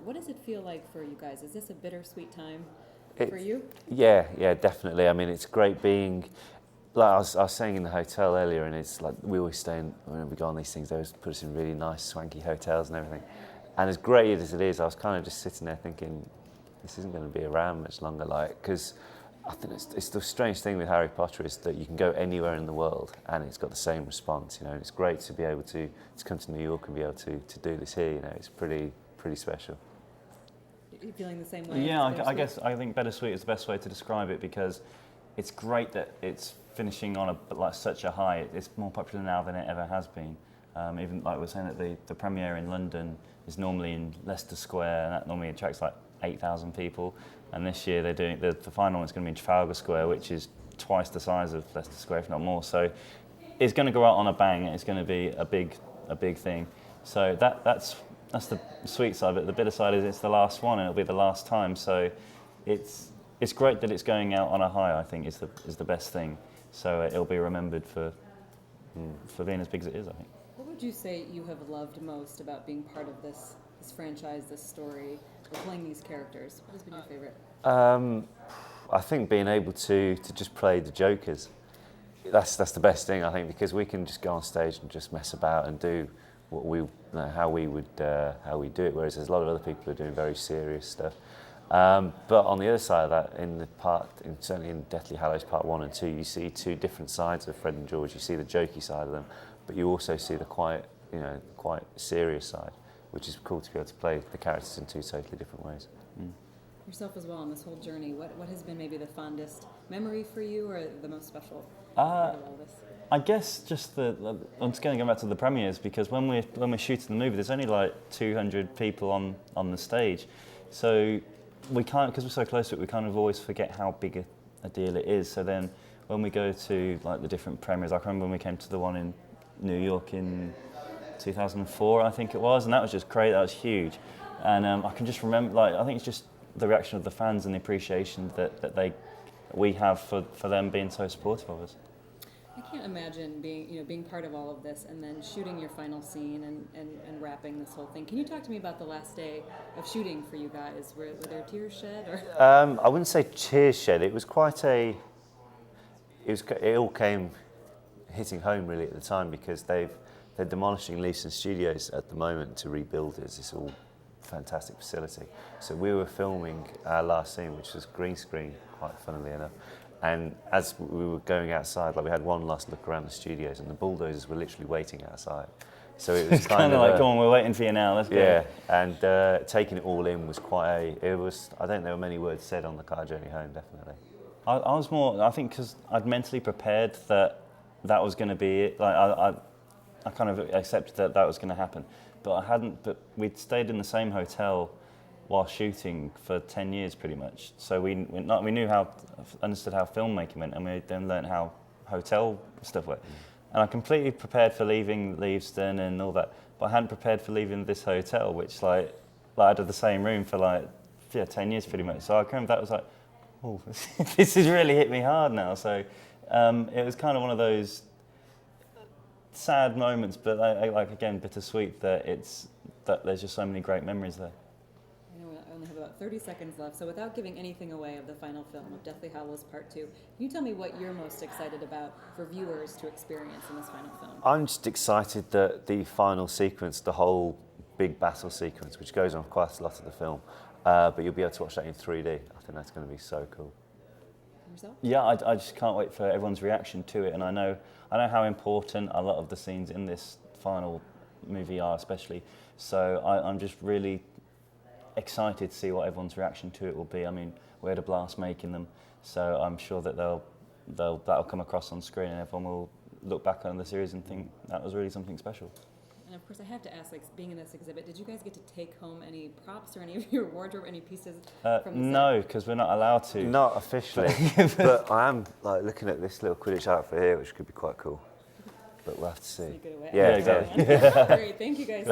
What does it feel like for you guys? Is this a bittersweet time for you? Yeah, definitely. I mean, it's great being, like I was saying in the hotel earlier, and it's like we always stay in, when we go on these things, they always put us in really nice, swanky hotels and everything. And as great as it is, I was kind of just sitting there thinking, this isn't going to be around much longer, like, because I think it's the strange thing with Harry Potter is that you can go anywhere in the world and it's got the same response, you know, and it's great to be able to come to New York and be able to do this here, you know, it's pretty special. Are you feeling the same way? Yeah, I think bittersweet is the best way to describe it, because it's great that it's finishing on such a high. It's more popular now than it ever has been. Even like we were saying, that the premiere in London is normally in Leicester Square, and that normally attracts like 8,000 people. And this year they're doing the final one is going to be in Trafalgar Square, which is twice the size of Leicester Square, if not more. So it's going to go out on a bang. It's going to be a big thing. So that's the sweet side, but the bitter side is it's the last one and it'll be the last time. So it's great that it's going out on a high. I think is the best thing. So it'll be remembered for being as big as it is, I think. What would you say you have loved most about being part of this franchise, this story, or playing these characters? What has been your favorite? I think being able to just play the Jokers, that's the best thing, I think, because we can just go on stage and just mess about and do what how we do it, whereas there's a lot of other people who are doing very serious stuff. But on the other side of that, certainly in Deathly Hallows Part 1 and 2, you see two different sides of Fred and George. You see the jokey side of them, but you also see the quite serious side, which is cool to be able to play the characters in two totally different ways. Yourself as well on this whole journey, what has been maybe the fondest memory for you, or the most special part of all this? I guess just I'm just going to go back to the premieres, because when we're shooting the movie, there's only like 200 people on the stage, so we can't, because we're so close to it, we kind of always forget how big a deal it is. So then when we go to like the different premieres, I can remember when we came to the one in New York in 2004, I think it was, and that was just great. That was huge, and I can just remember, like, I think it's just the reaction of the fans and the appreciation that we have for them being so supportive of us. I can't imagine being part of all of this and then shooting your final scene and wrapping this whole thing. Can you talk to me about the last day of shooting for you guys? Were there tears shed? Or? I wouldn't say tears shed. It was it all came hitting home really at the time, because they're demolishing Leeson Studios at the moment to rebuild it as this all fantastic facility. So we were filming our last scene, which was green screen, quite funnily enough. And as we were going outside, like, we had one last look around the studios, and the bulldozers were literally waiting outside. So it was kind of like, come on, we're waiting for you now, let's go. Yeah, and taking it all in was I don't think there were many words said on the car journey home, definitely. I was more, I think, because I'd mentally prepared that was going to be it. Like, I kind of accepted that was going to happen. But we'd stayed in the same hotel while shooting for 10 years pretty much. So we understood how filmmaking went, and we then learned how hotel stuff worked. And I completely prepared for leaving Leavesden and all that, but I hadn't prepared for leaving this hotel, which I had the same room for 10 years pretty much. So I remember that was like, oh, this has really hit me hard now. So it was kind of one of those sad moments, but again, bittersweet that there's just so many great memories there. I only have about 30 seconds left, so without giving anything away of the final film of Deathly Hallows Part 2, can you tell me what you're most excited about for viewers to experience in this final film? I'm just excited that the final sequence, the whole big battle sequence, which goes on quite a lot of the film, but you'll be able to watch that in 3D. I think that's going to be so cool. Yourself? Yeah, I just can't wait for everyone's reaction to it, and I know how important a lot of the scenes in this final movie are, especially. So I'm just really excited to see what everyone's reaction to it will be. I mean, we had a blast making them, so I'm sure that that'll come across on screen, and everyone will look back on the series and think that was really something special. And of course, I have to ask, being in this exhibit, did you guys get to take home any props or any of your wardrobe, any pieces from the set? No, because we're not allowed to. Not officially, but I am looking at this little Quidditch outfit here, which could be quite cool. But we'll have to see. Sneak it away. Yeah, exactly. Great, thank you guys.